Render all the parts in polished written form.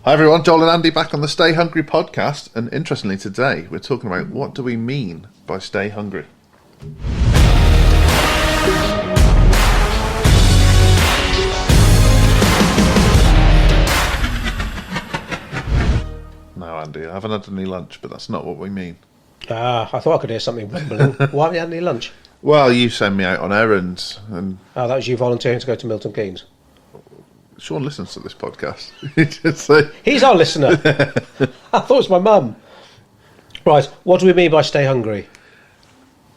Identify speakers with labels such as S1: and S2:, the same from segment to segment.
S1: Hi everyone, Joel and Andy back on the Stay Hungry podcast, and interestingly today we're talking about what do we mean by stay hungry. No, Andy, I haven't had any lunch, but that's not what we mean.
S2: I thought I could hear something rumbling. Why haven't you had any lunch?
S1: Well, you send me out on errands, and
S2: Oh, that was you volunteering to go to Milton Keynes.
S1: Sean listens to this podcast. Just say,
S2: He's our listener. I thought it was my mum. Right, what do we mean by stay hungry?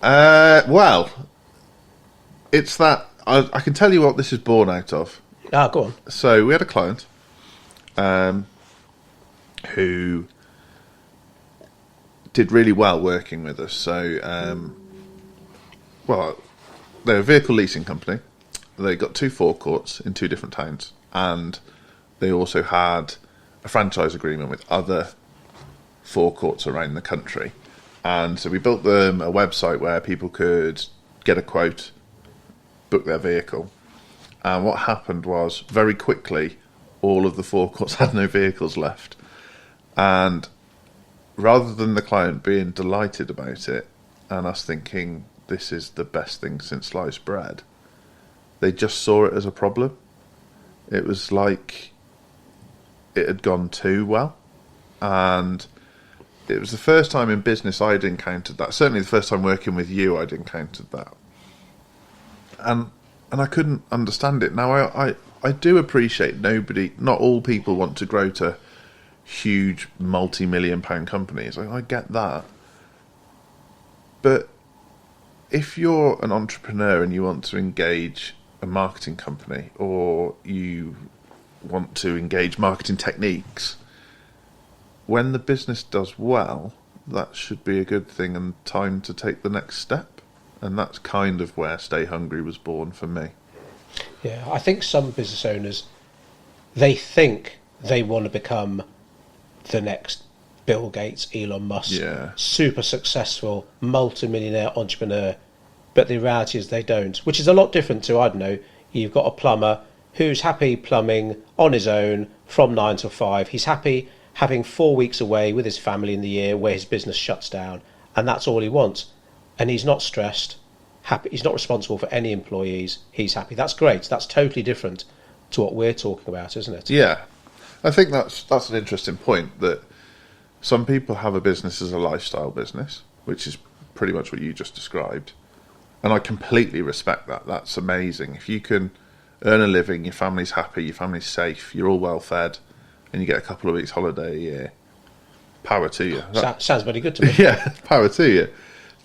S1: well, it's that I can tell you what this is born out of.
S2: Go on.
S1: So we had a client who did really well working with us. So, they're a vehicle leasing company. They got 2 forecourts in 2 different towns, and they also had a franchise agreement with other forecourts around the country. And so we built them a website where people could get a quote, book their vehicle. And what happened was, very quickly, all of the forecourts had no vehicles left. And rather than the client being delighted about it and us thinking this is the best thing since sliced bread, they just saw it as a problem. It was like it had gone too well. And it was the first time in business I'd encountered that. Certainly the first time working with you I'd encountered that. And I couldn't understand it. Now I do appreciate not all people want to grow to huge multi-million pound companies. I get that. But if you're an entrepreneur and you want to engage a marketing company, or you want to engage marketing techniques, when the business does well, that should be a good thing and time to take the next step. And that's kind of where Stay Hungry was born for me.
S2: Yeah, I think some business owners, they think they want to become the next Bill Gates, Elon Musk, super successful, multi-millionaire entrepreneur. But the reality is they don't, which is a lot different to, I don't know, you've got a plumber who's happy plumbing on his own from 9 till 5. He's happy having 4 weeks away with his family in the year where his business shuts down, and that's all he wants. And he's not stressed, happy. He's not responsible for any employees. He's happy. That's great. That's totally different to what we're talking about, isn't it?
S1: Yeah. I think that's an interesting point, that some people have a business as a lifestyle business, which is pretty much what you just described. And I completely respect that. That's amazing. If you can earn a living, your family's happy, your family's safe, you're all well fed, and you get a couple of weeks holiday a year, power to you.
S2: Sounds very good to me.
S1: Yeah, power to you.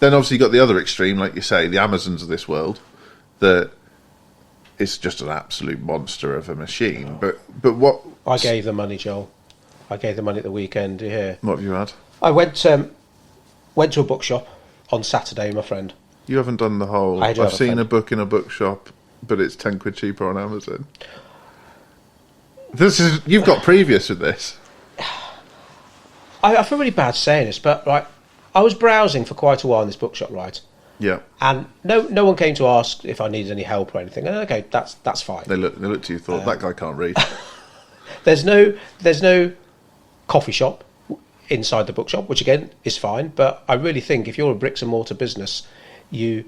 S1: Then obviously you've got the other extreme, like you say, the Amazons of this world, that it's just an absolute monster of a machine. But what...
S2: I gave the money, Joel. I gave the money at the weekend. Yeah.
S1: What have you had?
S2: I went to a bookshop on Saturday, my friend.
S1: You haven't done the whole... I've seen a book in a bookshop, but it's 10 quid cheaper on Amazon. You've got previous with this.
S2: I feel really bad saying this, but right, I was browsing for quite a while in this bookshop, right?
S1: Yeah.
S2: And no one came to ask if I needed any help or anything. And okay, that's fine.
S1: They looked at you, thought that guy can't read.
S2: There's no coffee shop inside the bookshop, which again is fine. But I really think if you're a bricks and mortar business, you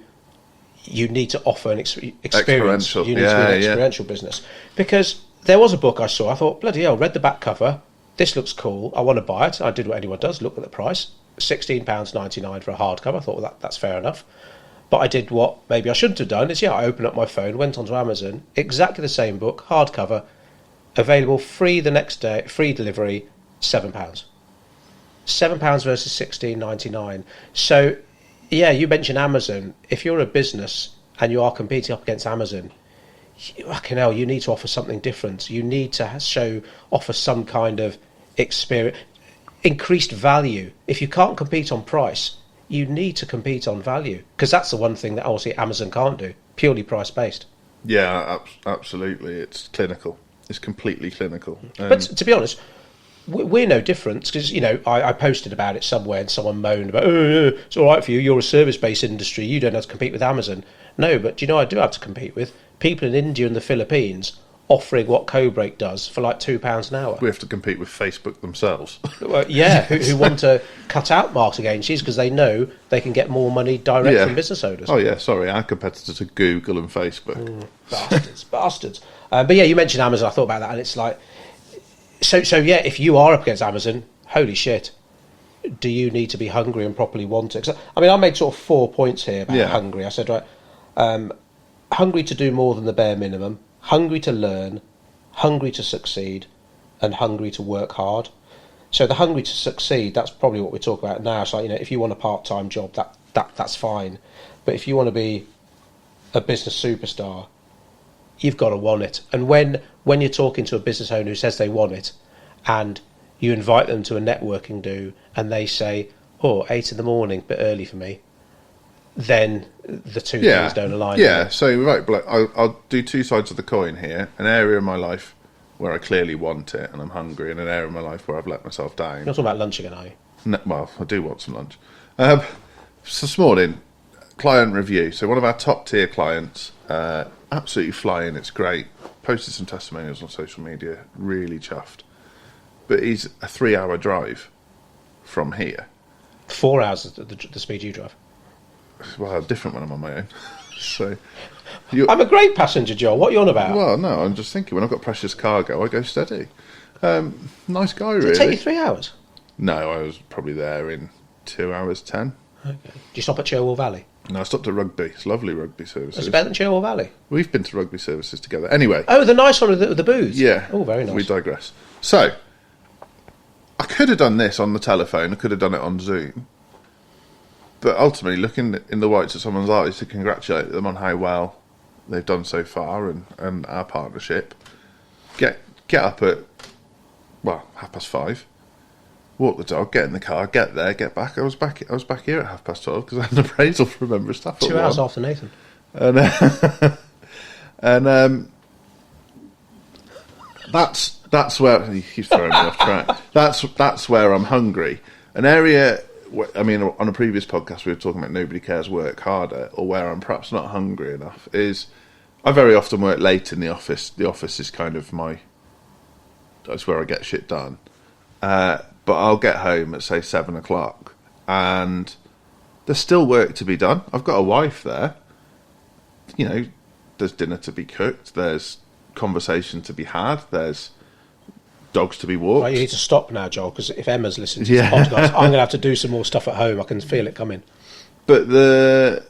S2: need to offer an experience. You need to be an experiential business. Because there was a book I saw, I thought, bloody hell, read the back cover, this looks cool, I want to buy it. I did what anyone does, look at the price, £16.99 for a hardcover. I thought, well, that's fair enough. But I did what maybe I shouldn't have done, is I opened up my phone, went onto Amazon, exactly the same book, hardcover, available free the next day, free delivery, £7. £7 versus £16.99. So, yeah, you mentioned Amazon. If you're a business and you are competing up against Amazon, fucking hell, you need to offer something different. You need to offer some kind of experience, increased value. If you can't compete on price, you need to compete on value, because that's the one thing that obviously Amazon can't do, purely price-based.
S1: Yeah, absolutely. It's clinical. It's completely clinical.
S2: But to be honest, we're no different, because I posted about it somewhere and someone moaned about, it's all right for you, you're a service-based industry, you don't have to compete with Amazon. No, but I do have to compete with people in India and the Philippines offering what Codebreak does for like £2 an hour.
S1: We have to compete with Facebook themselves.
S2: Well, yeah, who want to cut out marketing agencies because they know they can get more money direct from business owners.
S1: Oh yeah, sorry, our competitors are Google and Facebook.
S2: Bastards. But yeah, you mentioned Amazon. I thought about that, and it's like, so yeah. If you are up against Amazon, holy shit, do you need to be hungry and properly want it? 'Cause, I mean, I made sort of 4 points here about hungry. I said, right, hungry to do more than the bare minimum, hungry to learn, hungry to succeed, and hungry to work hard. So the hungry to succeed, that's probably what we talk about now. It's like, if you want a part-time job, that's fine. But if you want to be a business superstar, you've got to want it. And when you're talking to a business owner who says they want it, and you invite them to a networking do, and they say, 8 a.m, bit early for me, then the two things don't align.
S1: Yeah, so right, but I'll do two sides of the coin here. An area of my life where I clearly want it and I'm hungry, and an area of my life where I've let myself down.
S2: You're not talking about lunch again, are you?
S1: No, well, I do want some lunch. So this morning, client review. So one of our top tier clients, absolutely flying, it's great. Posted some testimonials on social media, really chuffed. But he's a 3-hour drive from here.
S2: 4 hours is the speed you drive.
S1: Well, different when I'm on my own. So
S2: I'm a great passenger, Joel. What are you on about?
S1: Well, no, I'm just thinking, when I've got precious cargo, I go steady. Nice guy, really.
S2: Did it take you 3 hours?
S1: No, I was probably there in 2 hours 10.
S2: Okay. Did you stop at Cherwell Valley?
S1: No, I stopped at Rugby. It's lovely rugby services.
S2: Was it better than Cherwell Valley?
S1: We've been to rugby services together. Anyway.
S2: Oh, the nice one with the booths?
S1: Yeah.
S2: Oh, very nice.
S1: We digress. So, I could have done this on the telephone. I could have done it on Zoom. But ultimately, looking in the whites of someone's eyes to congratulate them on how well they've done so far and our partnership, get up at, 5:30, walk the dog, get in the car, get there, get back. I was back here at 12:30 because I had an appraisal for a member of staff.
S2: 2 hours after Nathan.
S1: And that's where he's throwing me off track. That's where I'm hungry. An area. I mean, on a previous podcast, we were talking about nobody cares, work harder, or where I'm perhaps not hungry enough, is I very often work late in the office. The office is kind of that's where I get shit done. But I'll get home at, say, 7 o'clock, and there's still work to be done. I've got a wife there. There's dinner to be cooked, there's conversation to be had, there's dogs to be walked.
S2: Right, you need to stop now, Joel, because if Emma's listening to this podcast, I'm going to have to do some more stuff at home. I can feel it coming.
S1: But the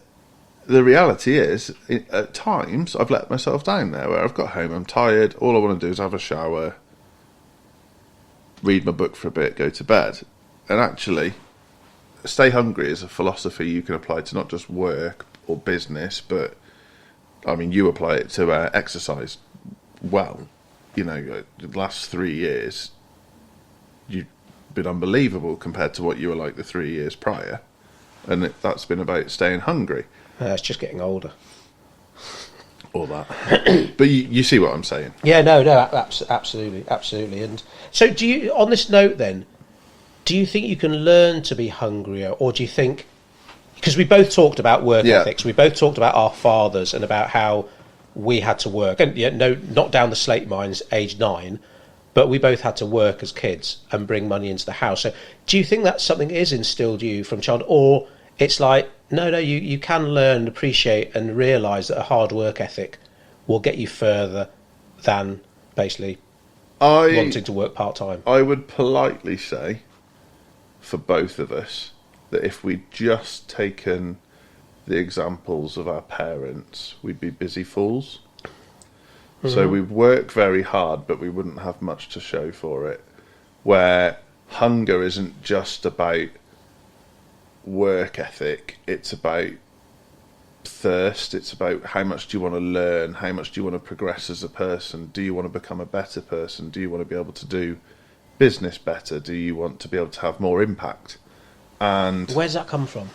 S1: reality is, at times, I've let myself down there, where I've got home, I'm tired, all I want to do is have a shower, read my book for a bit, go to bed. And actually, stay hungry is a philosophy you can apply to not just work or business, but, I mean, you apply it to exercise well. The last 3 years, you've been unbelievable compared to what you were like the 3 years prior. And that's been about staying hungry.
S2: It's just getting older.
S1: All that. But you see what I'm saying.
S2: Yeah, no, absolutely. And so do you, on this note then, do you think you can learn to be hungrier? Or do you think, because we both talked about work ethics, we both talked about our fathers and about how we had to work, and not down the slate mines, age 9, but we both had to work as kids and bring money into the house. So do you think that something is instilled you from childhood, or it's like, no, you can learn and appreciate and realise that a hard work ethic will get you further than basically wanting to work part-time?
S1: I would politely say, for both of us, that if we'd just taken the examples of our parents, we'd be busy fools. Mm-hmm. So we'd work very hard, but we wouldn't have much to show for it. Where hunger isn't just about work ethic, it's about thirst, it's about how much do you want to learn, how much do you want to progress as a person, do you want to become a better person, do you want to be able to do business better, do you want to be able to have more impact? And
S2: where's that come from?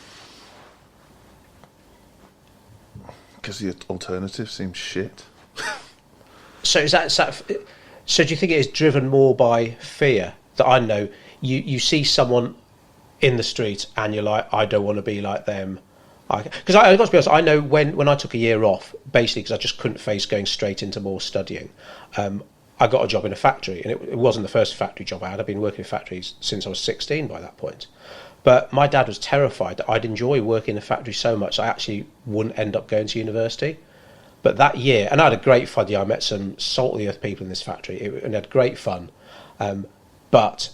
S1: Because the alternative seems shit.
S2: So so do you think it is driven more by fear? That I know you see someone in the street and you're like, I don't want to be like them, Because I got to be honest, I know when I took a year off, basically because I just couldn't face going straight into more studying. I got a job in a factory, and it wasn't the first factory job I had. I've been working in factories since I was 16 by that point. But my dad was terrified that I'd enjoy working in a factory so much I actually wouldn't end up going to university. But that year, and I had a great fun year. I met some salt of the earth people in this factory, and had great fun. But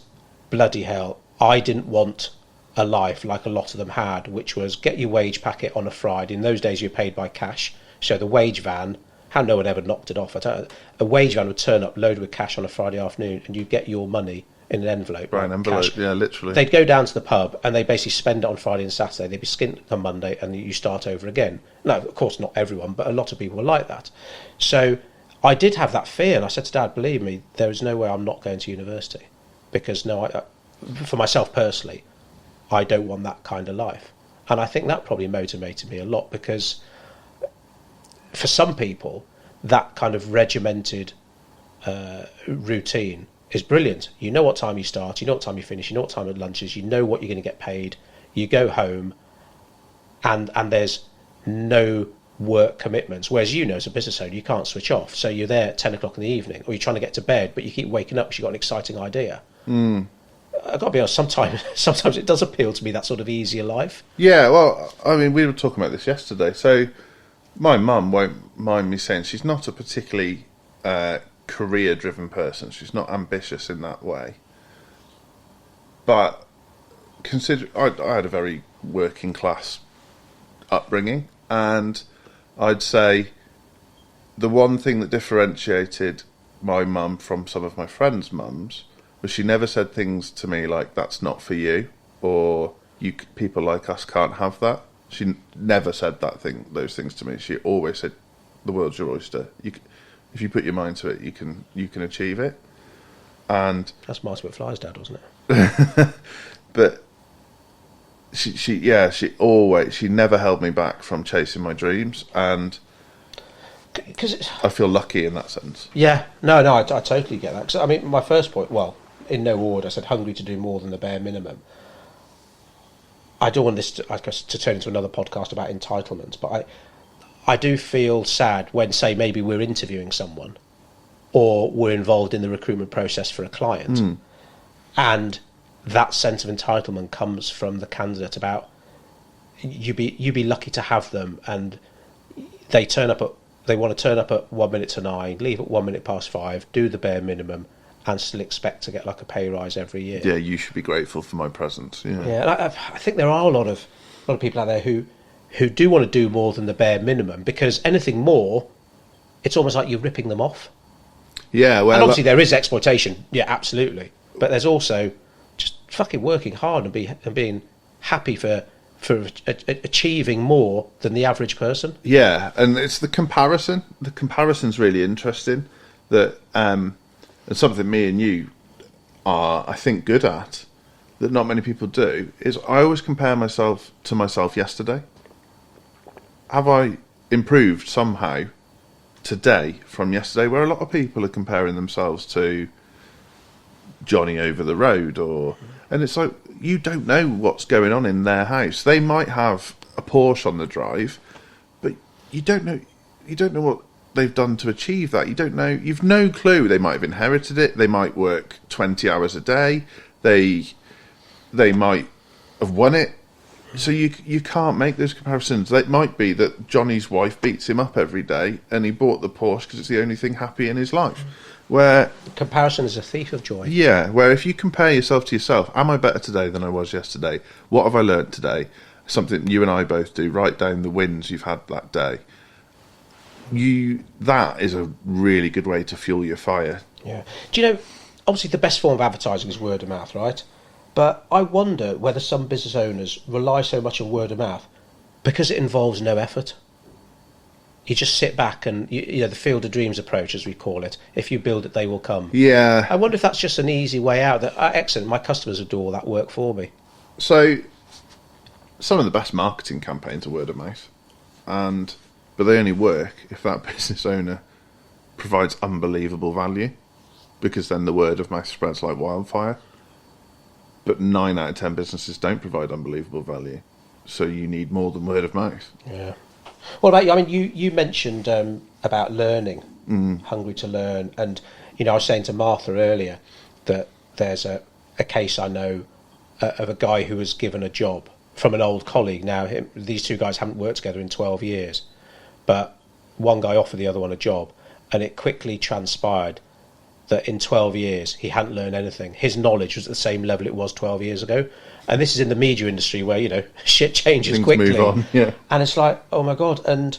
S2: bloody hell, I didn't want a life like a lot of them had, which was get your wage packet on a Friday. In those days, you were paid by cash. So the wage van, how no one ever knocked it off. A wage van would turn up loaded with cash on a Friday afternoon, and you'd get your money in an envelope.
S1: Right, an envelope,
S2: cash.
S1: yeah, literally.
S2: They'd go down to the pub and they basically spend it on Friday and Saturday. They'd be skint on Monday and you start over again. No, of course not everyone, but a lot of people were like that. So I did have that fear, and I said to Dad, believe me, there is no way I'm not going to university. Because for myself personally, I don't want that kind of life. And I think that probably motivated me a lot, because for some people, that kind of regimented routine is brilliant. You know what time you start, you know what time you finish, you know what time at lunch is, you know what you're going to get paid, you go home, and there's no work commitments. Whereas, you know, as a business owner, you can't switch off. So you're there at 10 o'clock in the evening, or you're trying to get to bed, but you keep waking up because you've got an exciting idea. I've got to be honest, sometimes it does appeal to me, that sort of easier life.
S1: Yeah, well, I mean, we were talking about this yesterday. So my mum won't mind me saying she's not a particularly career-driven person. She's not ambitious in that way. But I had a very working-class upbringing, and I'd say the one thing that differentiated my mum from some of my friends' mums was she never said things to me like, that's not for you, or people like us can't have that. She never said those things to me. She always said, the world's your oyster. If you put your mind to it, you can achieve it. And
S2: that's Martin McFly's dad, wasn't it?
S1: But she never held me back from chasing my dreams, and I feel lucky in that sense.
S2: Yeah, no, I totally get that. 'Cause, I mean, my first point, well, in no order, I said hungry to do more than the bare minimum. I don't want this to turn into another podcast about entitlement, but I do feel sad when, say, maybe we're interviewing someone or we're involved in the recruitment process for a client, and that sense of entitlement comes from the candidate about you be lucky to have them, and they want to turn up at 1 minute to 9, leave at 1 minute past 5, do the bare minimum, and still expect to get like a pay rise every year.
S1: Yeah, you should be grateful for my presence. Yeah,
S2: and I think there are a lot of people out there who do want to do more than the bare minimum, because anything more, it's almost like you're ripping them off.
S1: Yeah, well,
S2: and obviously there is exploitation. Yeah, absolutely. But there's also just fucking working hard and being happy for achieving more than the average person.
S1: Yeah, and it's the comparison. The comparison's really interesting. That and something me and you are, I think, good at, that not many people do, is I always compare myself to myself yesterday. Have I improved somehow today from yesterday, where a lot of people are comparing themselves to Johnny over the road, and it's like, you don't know what's going on in their house. They might have a Porsche on the drive, but you don't know what they've done to achieve that. You've no clue. They might have inherited it. They might work 20 hours a day. They might have won it. So you can't make those comparisons. It might be that Johnny's wife beats him up every day, and he bought the Porsche because it's the only thing happy in his life. Where
S2: comparison is a thief of joy.
S1: Yeah, where if you compare yourself to yourself, am I better today than I was yesterday? What have I learnt today? Something you and I both do. Write down the wins you've had that day. That is a really good way to fuel your fire.
S2: Yeah. Do you know, obviously the best form of advertising is word of mouth, right? But I wonder whether some business owners rely so much on word of mouth because it involves no effort. You just sit back and, the field of dreams approach, as we call it. If you build it, they will come.
S1: Yeah.
S2: I wonder if that's just an easy way out. That excellent, my customers will do all that work for me.
S1: So, some of the best marketing campaigns are word of mouth, but they only work if that business owner provides unbelievable value, because then the word of mouth spreads like wildfire. But 9 out of 10 businesses don't provide unbelievable value. So you need more than word of mouth.
S2: Yeah. What about you? I mean, you mentioned about learning, hungry to learn, and I was saying to Martha earlier that there's a case I know of a guy who was given a job from an old colleague. Now, these two guys haven't worked together in 12 years, but one guy offered the other one a job, and it quickly transpired that in 12 years he hadn't learned anything. His knowledge was at the same level it was 12 years ago. And this is in the media industry where, shit changes
S1: Things
S2: quickly.
S1: move on, yeah.
S2: And it's like, oh my God. And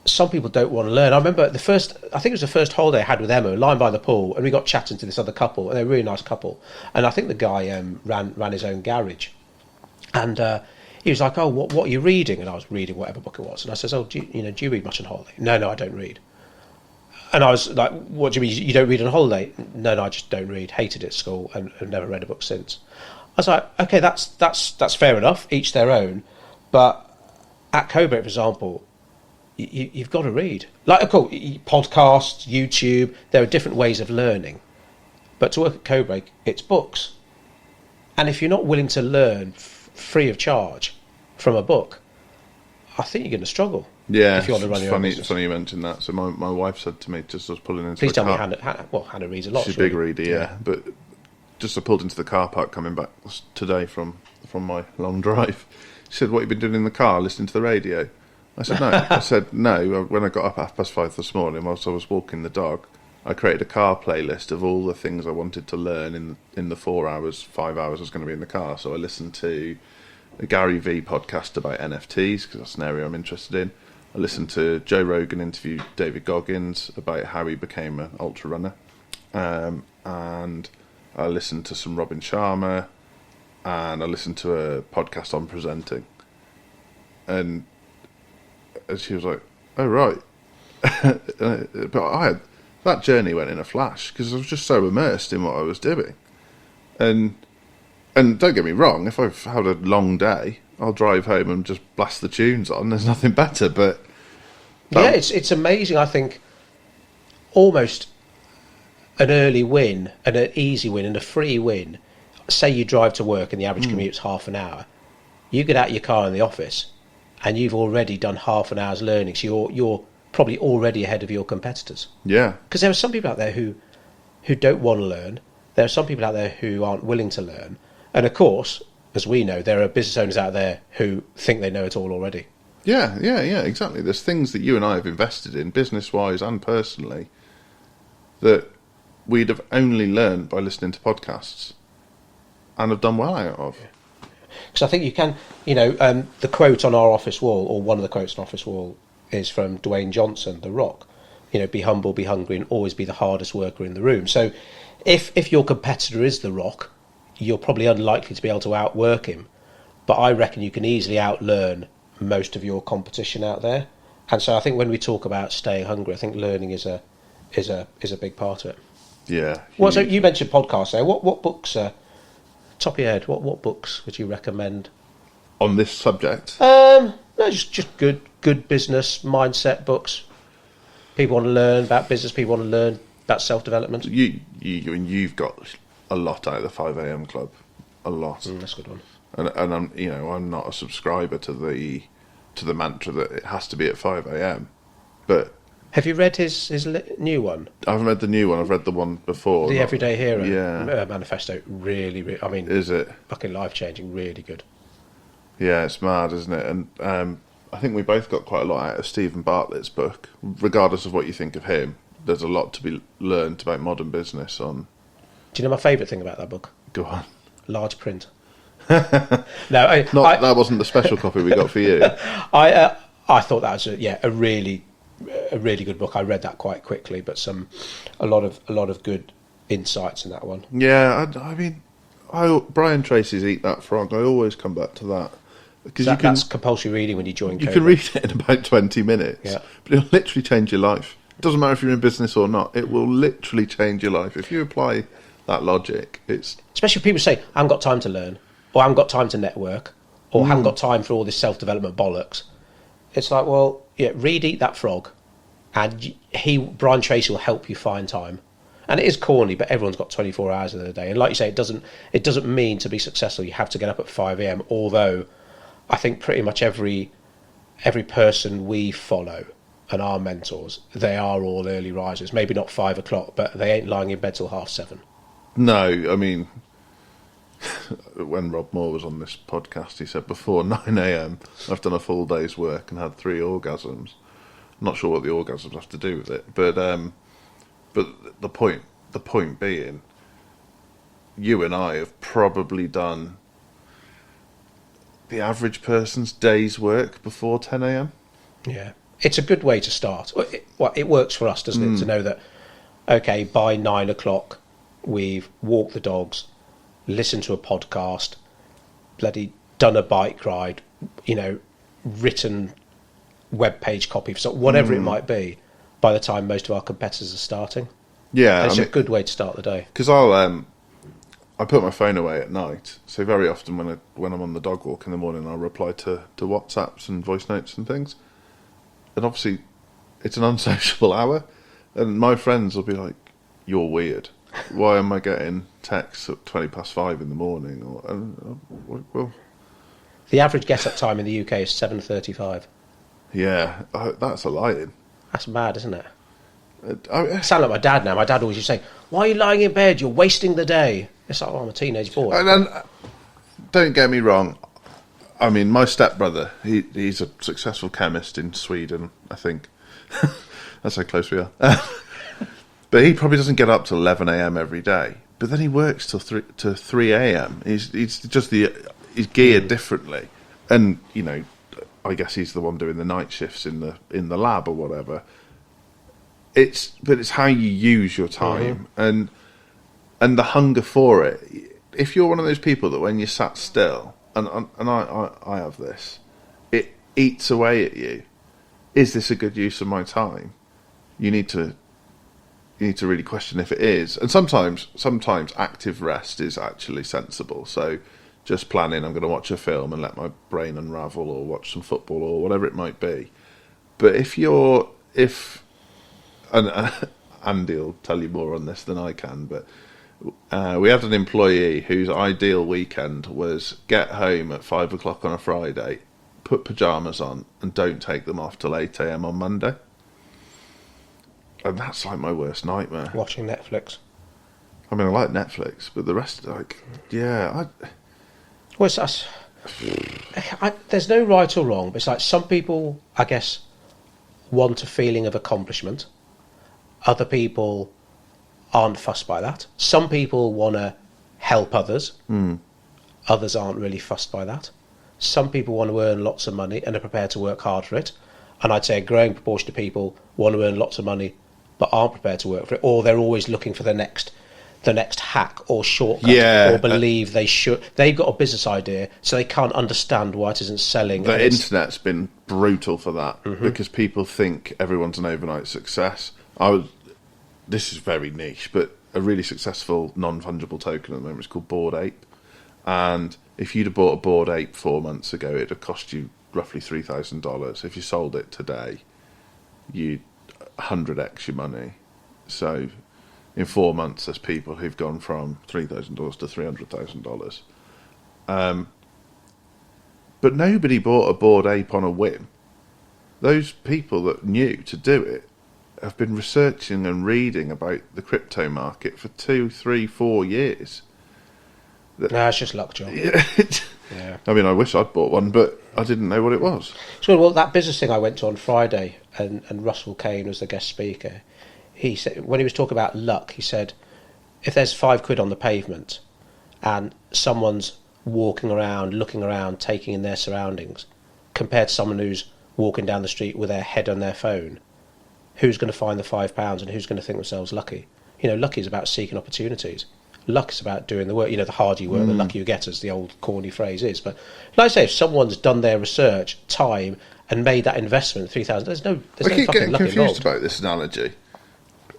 S2: some people don't want to learn. I remember I think it was the first holiday I had with Emma, lying by the pool, and we got chatting to this other couple, and they're a really nice couple. And I think the guy ran his own garage. And he was like, oh, what are you reading? And I was reading whatever book it was. And I says, oh, do you read much on holiday? No, I don't read. And I was like, what do you mean, you don't read on holiday? No, I just don't read. Hated it at school and have never read a book since. I was like, okay, that's fair enough, each their own. But at Codebreak, for example, you've got to read. Like, of course, podcasts, YouTube, there are different ways of learning. But to work at Codebreak, it's books. And if you're not willing to learn free of charge from a book, I think you're going to struggle.
S1: Yeah,
S2: if you want to run your own business.
S1: It's funny you mentioned that. So my wife said to me, just as I was pulling into
S2: Please
S1: the
S2: tell
S1: car...
S2: me Hannah reads a lot.
S1: She's a big reader, yeah. But just as I pulled into the car park coming back today from my long drive, she said, what have you been doing in the car, listening to the radio? I said, no. I said, no. When I got up at 5:30 this morning, whilst I was walking the dog, I created a car playlist of all the things I wanted to learn in the 5 hours I was going to be in the car. So I listened to a Gary V podcast about NFTs, because that's an area I'm interested in. I listened to Joe Rogan interview David Goggins about how he became an ultra runner. And I listened to some Robin Sharma, and I listened to a podcast on presenting. And she was like, oh, right. But that journey went in a flash, because I was just so immersed in what I was doing. And don't get me wrong, if I've had a long day, I'll drive home and just blast the tunes on. There's nothing better, but...
S2: Yeah, it's amazing. I think almost an early win and an easy win and a free win. Say you drive to work and the average commute's half an hour. You get out of your car in the office and you've already done half an hour's learning. So you're probably already ahead of your competitors.
S1: Yeah.
S2: Because there are some people out there who don't want to learn. There are some people out there who aren't willing to learn. And of course, as we know, there are business owners out there who think they know it all already.
S1: Yeah, exactly. There's things that you and I have invested in, business-wise and personally, that we'd have only learned by listening to podcasts and have done well out of.
S2: Because I think you can, the quote on our office wall, or one of the quotes on our office wall, is from Dwayne Johnson, The Rock. Be humble, be hungry, and always be the hardest worker in the room. So if your competitor is The Rock, you're probably unlikely to be able to outwork him. But I reckon you can easily outlearn most of your competition out there. And so I think when we talk about staying hungry, I think learning is a big part of it.
S1: Yeah.
S2: Well, so you mentioned podcasts there. What books, top of your head, what books would you recommend?
S1: On this subject?
S2: No, just good business mindset books. People want to learn about business, people want to learn about self-development.
S1: You've got a lot out of the 5am club. A lot.
S2: That's a good one.
S1: And I'm not a subscriber to the mantra that it has to be at 5am. But
S2: have you read his new one?
S1: I haven't read the new one. I've read the one before.
S2: The Everyday Hero.
S1: Yeah.
S2: Manifesto. Really, I mean,
S1: is it
S2: fucking life-changing? Really good.
S1: Yeah, it's mad, isn't it? And I think we both got quite a lot out of Stephen Bartlett's book. Regardless of what you think of him, there's a lot to be learned about modern business. Do
S2: you know my favourite thing about that book?
S1: Go on.
S2: Large print.
S1: That wasn't the special copy we got for you.
S2: I thought that was a really good book. I read that quite quickly, but a lot of good insights in that one.
S1: Yeah, I mean, Brian Tracy's Eat That Frog. I always come back to that because
S2: that's compulsory reading when you join.
S1: You can read it in about 20 minutes, but it'll literally change your life. It doesn't matter if you're in business or not. It will literally change your life if you apply that logic.
S2: Especially if people say, "I haven't got time to learn," or "I haven't got time to network," or "I haven't got time for all this self-development bollocks." It's like, well, read Eat That Frog, and Brian Tracy will help you find time. And it is corny, but everyone's got 24 hours in the day. And like you say, it doesn't mean to be successful you have to get up at 5am. Although I think pretty much every person we follow and our mentors, they are all early risers. Maybe not 5 o'clock, but they ain't lying in bed till 7:30.
S1: No, I mean, when Rob Moore was on this podcast, he said before 9 a.m. I've done a full day's work and had 3 orgasms. I'm not sure what the orgasms have to do with it, but the point being, you and I have probably done the average person's day's work before 10 a.m.
S2: Yeah, it's a good way to start. It works for us, doesn't it, to know that, okay, by 9 o'clock we've walked the dogs, listened to a podcast, bloody done a bike ride, written web page copy, so whatever it might be, by the time most of our competitors are starting.
S1: Yeah,
S2: and it's a good way to start the day.
S1: Because I put my phone away at night, so very often when I'm on the dog walk in the morning, I'll reply to WhatsApps and voice notes and things. And obviously, it's an unsociable hour, and my friends will be like, "You're weird. Why am I getting texts at 5:20 in the morning?" Well,
S2: the average get-up time in the UK is 7:35.
S1: Yeah, that's a lie-in.
S2: That's mad, isn't it? I sound like my dad now. My dad always used to say, "Why are you lying in bed? You're wasting the day." It's like, I'm a teenage boy.
S1: And don't get me wrong. I mean, my stepbrother, he's a successful chemist in Sweden, I think. That's how close we are. But he probably doesn't get up till 11 a.m. every day. But then he works till 3 a.m. He's geared differently. And, I guess he's the one doing the night shifts in the lab or whatever. It's how you use your time and the hunger for it. If you're one of those people that when you sat still, and I have this, it eats away at you. Is this a good use of my time? You need to really question if it is. And sometimes active rest is actually sensible. So just planning, I'm going to watch a film and let my brain unravel, or watch some football or whatever it might be. But and Andy will tell you more on this than I can, but we had an employee whose ideal weekend was get home at 5 o'clock on a Friday, put pyjamas on, and don't take them off till 8 a.m. on Monday. And that's like my worst nightmare.
S2: Watching Netflix.
S1: I mean, I like Netflix, but the rest,
S2: there's no right or wrong, but it's like some people, I guess, want a feeling of accomplishment. Other people aren't fussed by that. Some people want to help others. Others aren't really fussed by that. Some people want to earn lots of money and are prepared to work hard for it. And I'd say a growing proportion of people want to earn lots of money but aren't prepared to work for it, or they're always looking for the next hack or shortcut, or believe they should. They've got a business idea, so they can't understand why it isn't selling.
S1: The internet's been brutal for that, because people think everyone's an overnight success. This is very niche, but a really successful non-fungible token at the moment is called Bored Ape. And if you'd have bought a Bored Ape 4 months ago, it'd have cost you roughly $3,000. If you sold it today, you'd 100x your money. So in 4 months, there's people who've gone from $3,000 to $300,000. But nobody bought a Bored Ape on a whim. Those people that knew to do it have been researching and reading about the crypto market for 2, 3, 4 years.
S2: No, it's just luck, John.
S1: Yeah. I mean, I wish I'd bought one, but I didn't know what it was.
S2: So, well, that business thing I went to on Friday, and Russell Kane was the guest speaker. He said, when he was talking about luck, he said, if there's £5 on the pavement and someone's walking around, looking around, taking in their surroundings, compared to someone who's walking down the street with their head on their phone, who's going to find the £5 and who's going to think themselves lucky? Lucky is about seeking opportunities. Luck is about doing the work. The harder you work, the luckier you get, as the old corny phrase is. But like I say, if someone's done their research, time, and made that investment, 3,000, there's no fucking luck involved. I keep getting confused
S1: about this analogy.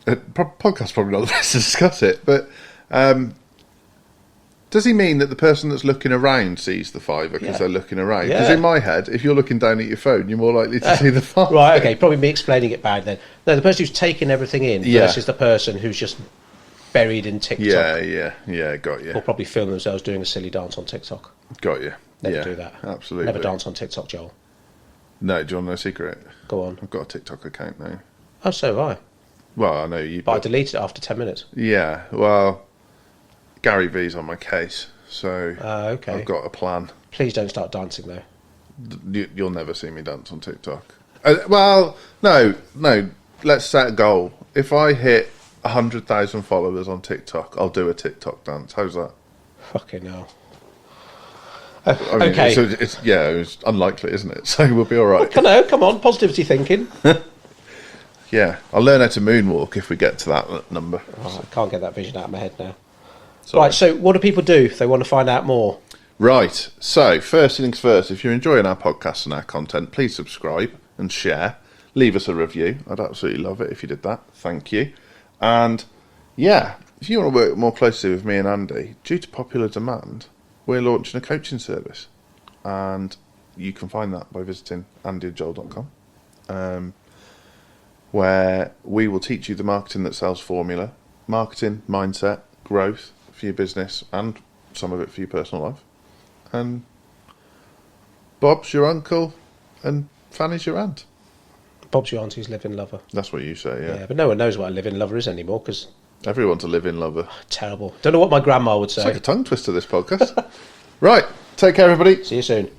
S1: Podcast's probably not the best to discuss it, but does he mean that the person that's looking around sees the fiver because they're looking around? Because in my head, if you're looking down at your phone, you're more likely to see the fiver.
S2: Right, okay, probably me explaining it bad then. No, the person who's taking everything in versus the person who's just buried in TikTok.
S1: Yeah, got you.
S2: Or probably film themselves doing a silly dance on TikTok.
S1: Got you.
S2: Never do that.
S1: Absolutely.
S2: Never dance on TikTok, Joel.
S1: No, do you want to know a secret?
S2: Go on.
S1: I've got a TikTok account now.
S2: Oh, so have I.
S1: Well, I know you.
S2: But I deleted it after 10 minutes.
S1: Yeah, well, Gary V's on my case, so
S2: Okay.
S1: I've got a plan.
S2: Please don't start dancing, though.
S1: You'll never see me dance on TikTok. Well, no. Let's set a goal. If I hit 100,000 followers on TikTok, I'll do a TikTok dance. How's that?
S2: Fucking hell.
S1: I mean,
S2: Okay.
S1: it's unlikely, isn't it? So we'll be all right.
S2: No, come on. Positivity thinking.
S1: Yeah, I'll learn how to moonwalk if we get to that number.
S2: Oh, I can't get that vision out of my head now.
S1: Sorry.
S2: Right, so what do people do if they want to find out more?
S1: Right, so first things first, if you're enjoying our podcast and our content, please subscribe and share. Leave us a review. I'd absolutely love it if you did that. Thank you. And yeah, if you want to work more closely with me and Andy, due to popular demand, we're launching a coaching service. And you can find that by visiting andyandjoel.com, where we will teach you the marketing that sells formula, marketing, mindset, growth for your business, and some of it for your personal life. And Bob's your uncle, and Fanny's your aunt.
S2: Bob's your auntie's live-in lover.
S1: That's what you say, yeah.
S2: Yeah, but no one knows what a live-in lover is anymore because
S1: Everyone's a live-in lover.
S2: terrible. Don't know what my grandma would say.
S1: It's like a tongue twister, this podcast. Right, take care, everybody.
S2: See you soon.